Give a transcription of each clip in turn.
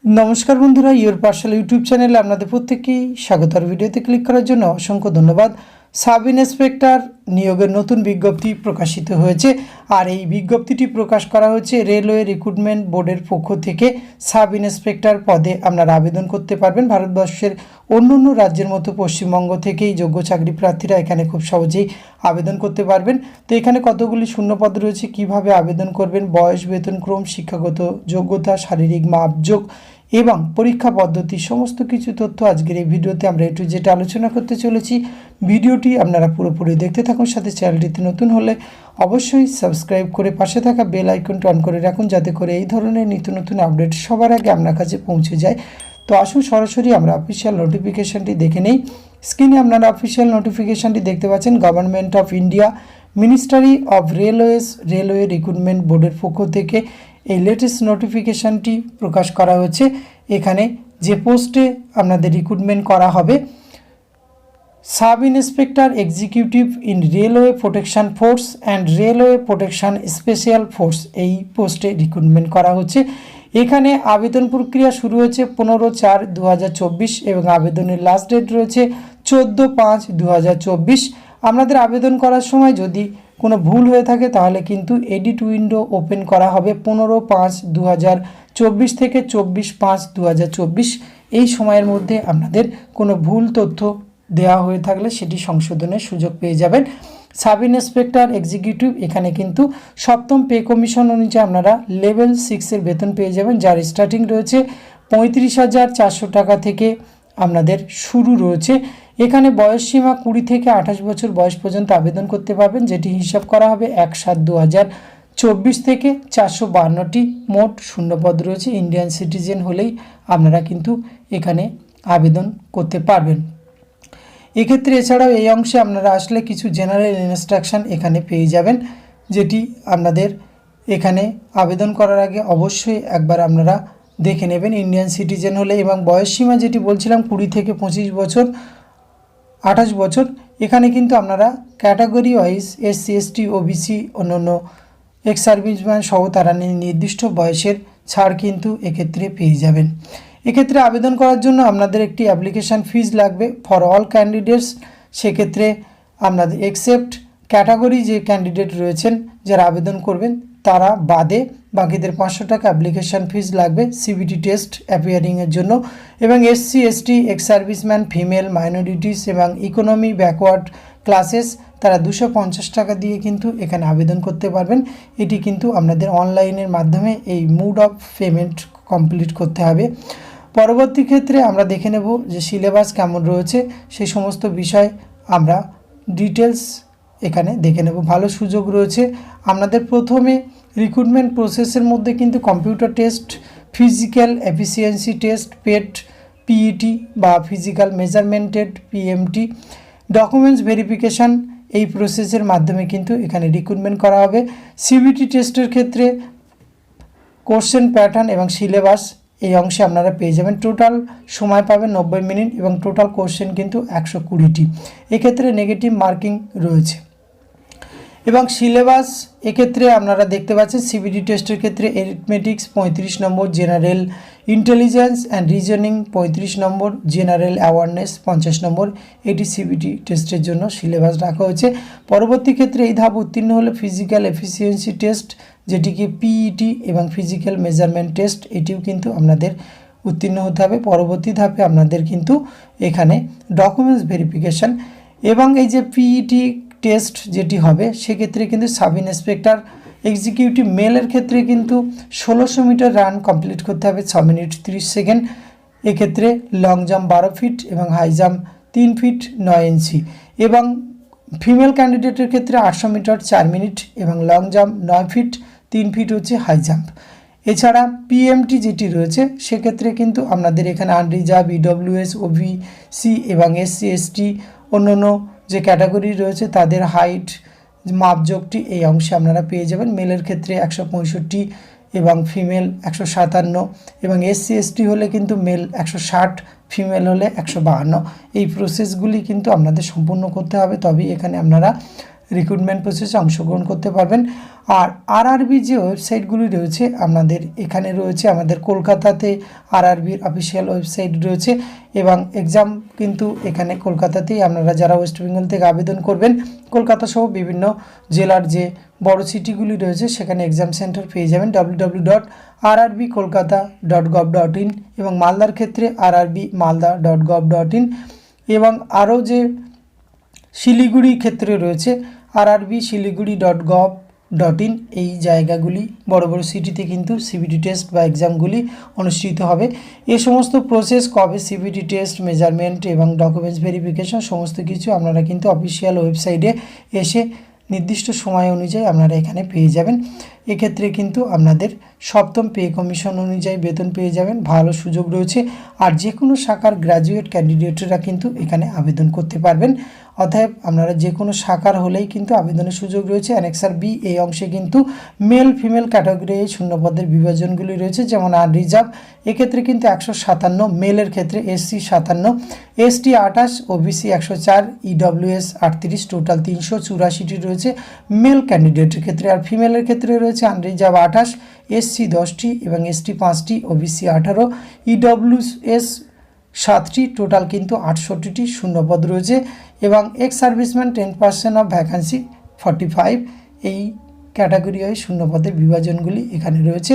नमस्कार बंधुरा your parcel YouTube channel आपनादेर प्रत्येककेई स्वागत। भिडियोते क्लिक करार जोन्नो असंख्य धन्यवाद। सब इन्सपेक्टर नियोगेर नतून विज्ञप्ति प्रकाशित हयेछे और ये विज्ञप्तिटी प्रकाश करा हयेछे रेलवे रिक्रुटमेंट बोर्डेर पक्ष थेके सब इन्सपेक्टर पदे आपनारा आवेदन करते पारबेन। भारतवर्षेर अन्यान्य राज्येर मतो पश्चिमबंग थेकेई योग्य चाकरी प्रार्थीरा एखाने खूब सहजेई आवेदन करते पारबेन। तो एखाने कतगुली शून्यपद रयेछे, किभाबे आवेदन करबेन, बयस, वेतनक्रम, शिक्षागत योग्यता, शारीरिक मापजोक एवं परीक्षा पद्धति समस्त किछु तथ्य आजकेर এই ভিডিওতে আমরা একটু যেটা আলোচনা করতে চলেছি। ভিডিওটি আপনারা পুরোপুরি দেখতে থাকুন। সাথে চ্যানেলটিতে নতুন হলে অবশ্যই সাবস্ক্রাইব করে পাশে থাকা বেল আইকনটি অন করে রাখুন, যাতে করে এই ধরনের নিত্য নতুন আপডেট সবার আগে আপনার কাছে পৌঁছে যায়। তো আসুন সরাসরি আমরা অফিশিয়াল নোটিফিকেশনটি দেখে নেই। স্ক্রিনে আপনারা অফিশিয়াল নোটিফিকেশনটি দেখতে পাচ্ছেন। Government of India ministry of railways railway recruitment বোর্ডের পক্ষ থেকে এই লেটেস্ট নোটিফিকেশনটি প্রকাশ করা হয়েছে। এখানে যে পোস্টে আপনাদের রিক্রুটমেন্ট করা হবে sub inspector executive in railway protection force and railway protection special force, এই পোস্টে রিক্রুটমেন্ট করা হচ্ছে। এখানে আবেদন প্রক্রিয়া শুরু হয়েছে 15/4/2024 এবং আবেদনের লাস্ট ডেট রয়েছে 14/5/2024। আপনাদের আবেদন করার সময় যদি কোনো ভুল হয়ে থাকে তাহলে কিন্তু এডিট উইন্ডো ওপেন করা হবে 15/5/2024 থেকে 24/5/2024। এই সময়ের মধ্যে আপনাদের কোনো ভুল তথ্য দেওয়া হয়ে থাকলে সেটি সংশোধনের সুযোগ পেয়ে যাবেন। সাব ইন্সপেক্টর এক্সিকিউটিভ এখানে কিন্তু সপ্তম পে কমিশন অনুযায়ী আপনারা লেভেল 6 এর বেতন পেয়ে যাবেন, যার স্টার্টিং রয়েছে 35,400 টাকা থেকে আপনাদের শুরু রয়েছে। এখানে বয়সসীমা 20 থেকে 28 বছর বয়স পর্যন্ত আবেদন করতে পারবেন, যেটি হিসাব করা হবে 1/7/2024 থেকে। 452টি মোট শূন্যপদ রয়েছে। ইন্ডিয়ান সিটিজেন হলেই আপনারা কিন্তু এখানে আবেদন করতে পারবেন। এক্ষেত্রে এছাড়াও এই অংশে আপনারা আসলে কিছু জেনারেল ইনস্ট্রাকশন এখানে পেয়ে যাবেন, যেটি আপনাদের এখানে আবেদন করার আগে অবশ্যই একবার আপনারা দেখে নেবেন ইন্ডিয়ান সিটিজেন হলে। এবং বয়সসীমা যেটি বলছিলাম 20 থেকে 25 বছর 28 বছর, এখানে কিন্তু আপনারা category wise SC ST OBC অন্যান্য এক্স সার্ভিসম্যান সহ তারা নির্দিষ্ট বয়সের ছাড় কিন্তু এক্ষেত্রে পেয়ে যাবেন। এক্ষেত্রে আবেদন করার জন্য আপনাদের একটি অ্যাপ্লিকেশান ফিজ লাগবে ফর অল ক্যান্ডিডেটস। সেক্ষেত্রে আপনাদের এক্সেপ্ট ক্যাটাগরি যে ক্যান্ডিডেট রয়েছেন যারা আবেদন করবেন তারা বাদে বাকিদের 500 টাকা অ্যাপ্লিকেশান ফিজ লাগবে সিবিটি টেস্ট অ্যাপিয়ারিংয়ের জন্য। এবং SC ST ex serviceman, female, minorities এবং ইকোনমি ব্যাকওয়ার্ড ক্লাসেস তারা 250 টাকা দিয়ে কিন্তু এখানে আবেদন করতে পারবেন। এটি কিন্তু আপনাদের অনলাইনের মাধ্যমে এই মোড অফ পেমেন্ট কমপ্লিট করতে হবে। পরবর্তী ক্ষেত্রে আমরা দেখে নেব যে সিলেবাস কেমন রয়েছে, সেই সমস্ত বিষয় আমরা ডিটেলস এখানে দেখে নেব। ভালো সুযোগ রয়েছে আপনাদের। প্রথমে রিক্রুটমেন্ট প্রসেসের মধ্যে কিন্তু computer test, physical efficiency test, PET PET বা physical measurement PMT, documents verification, এই প্রসেসের মাধ্যমে কিন্তু এখানে রিক্রুটমেন্ট করা হবে। CBT টেস্টের ক্ষেত্রে কোশ্চেন প্যাটার্ন এবং সিলেবাস এই অংশে আপনারা পেয়ে যাবেন। টোটাল সময় পাবেন 90 মিনিট এবং টোটাল কোশ্চেন কিন্তু 120টি। এক্ষেত্রে নেগেটিভ মার্কিং রয়েছে। এবং সিলেবাস এক্ষেত্রে আপনারা দেখতে পাচ্ছেন CBT টেস্টের ক্ষেত্রে arithmetics 35 number, general intelligence and reasoning 35 number, general awareness 50 number. এটি CBT টেস্টের জন্য সিলেবাস রাখা হয়েছে। পরবর্তী ক্ষেত্রে এই ধাপ উত্তীর্ণ হলে ফিজিক্যাল এফিসিয়েন্সি টেস্ট, যেটিকে PET এবং ফিজিক্যাল মেজারমেন্ট টেস্ট, এটিও কিন্তু আপনাদের উত্তীর্ণ হতে হবে। পরবর্তী ধাপে আপনাদের কিন্তু এখানে ডকুমেন্টস ভেরিফিকেশান এবং এই যে PET টেস্ট যেটি হবে সেক্ষেত্রে কিন্তু সাব ইন্সপেক্টর এক্সিকিউটিভ মেলের ক্ষেত্রে কিন্তু 1600 মিটার রান কমপ্লিট করতে হবে 6 মিনিট 30 সেকেন্ড। এক্ষেত্রে লং জাম্প 12 ফিট এবং হাই জাম্প 3 ফিট 9 ইঞ্চি। এবং ফিমেল ক্যান্ডিডেটের ক্ষেত্রে 800 মিটার 4 মিনিট এবং লং জাম্প 9 ফিট 3 ফিট হচ্ছে হাই জাম্প। এছাড়া PMT যেটি রয়েছে সেক্ষেত্রে কিন্তু আপনাদের এখানে আনরিজার্ভ, EWS, OBC এবং SC ST অন্যান্য যে ক্যাটাগরি রয়েছে তাদের হাইট মাপজোকটি এই অংশে আপনারা পেয়ে যাবেন। মেলের ক্ষেত্রে 165 এবং ফিমেল 157 এবং SC ST হলে কিন্তু মেল 160, ফিমেল হলে 152। এই প্রসেসগুলি কিন্তু আপনাদের সম্পূর্ণ করতে হবে, তবেই এখানে আপনারা রিক্রুটমেন্ট প্রসেসে অংশগ্রহণ করতে পারবেন। আর আরআরবি যে ওয়েবসাইটগুলি রয়েছে আপনাদের এখানে রয়েছে, আমাদের কলকাতাতে আরআরবির অফিসিয়াল ওয়েবসাইট রয়েছে এবং এক্সাম কিন্তু এখানে কলকাতাতেই, আপনারা যারা ওয়েস্ট বেঙ্গল থেকে আবেদন করবেন কলকাতা সহ বিভিন্ন জেলার যে বড় সিটিগুলি রয়েছে সেখানে এক্সাম সেন্টার পেয়ে যাবেন www.rrbkolkata.gov.in এবং মালদার ক্ষেত্রে rrbmalda.gov.in এবং আরও যে শিলিগুড়ি ক্ষেত্রে রয়েছে rrbsiliguri.gov.in। এই জায়গাগুলি বড় বড় সিটিতে কিন্তু সিবিটি টেস্ট বা এক্সামগুলি অনুষ্ঠিত হবে। এই সমস্ত প্রসেস কবে সিবিটি টেস্ট, মেজারমেন্ট এবং ডকুমেন্টস ভেরিফিকেশন সমস্ত কিছু আপনারা কিন্তু অফিসিয়াল ওয়েবসাইটে এসে নির্দিষ্ট সময় অনুযায়ী আপনারা এখানে পেয়ে যাবেন। এক্ষেত্রে কিন্তু আপনাদের সপ্তম পে কমিশন অনুযায়ী বেতন পেয়ে যাবেন, ভালো সুযোগ রয়েছে। আর যে কোনো শাখার গ্র্যাজুয়েট ক্যান্ডিডেটরা কিন্তু এখানে আবেদন করতে পারবেন। অতএব আপনারা যে কোনো শাখার হলেই কিন্তু আবেদনের সুযোগ রয়েছে। অ্যানেক্সার বি এই অংশে কিন্তু মেল ফিমেল ক্যাটাগরি পদের বিভাজনগুলি রয়েছে, যেমন আনরিজার্ভ এক্ষেত্রে কিন্তু 157, মেলের ক্ষেত্রে SC 57, ST 28, OBC 104, EWS 38, total 384টি রয়েছে মেল ক্যান্ডিডেটের ক্ষেত্রে। আর ফিমেলের ক্ষেত্রে রয়েছে আনরিজার্ভ 28, এসসি 10টি এবং এসটি 5টি, ওবিসি 18, ইডব্লিউএস 7টি, টোটাল কিন্তু 68টি শূন্যপদ রয়েছে এবং এক্স সার্ভিসম্যান 10% অফ ভ্যাকান্সি 45। এই ক্যাটাগরি হয় শূন্যপদের বিভাজনগুলি এখানে রয়েছে।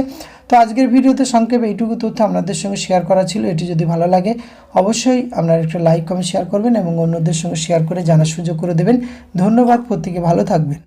তো আজকের ভিডিওতে সংক্ষেপে এইটুকু তথ্য আপনাদের সঙ্গে শেয়ার করা ছিল। এটি যদি ভালো লাগে অবশ্যই আপনারা একটা লাইক কমেন্ট শেয়ার করবেন এবং অন্যদের সঙ্গে শেয়ার করে জানার সুযোগ করে দেবেন। ধন্যবাদ, প্রত্যেকে ভালো থাকবেন।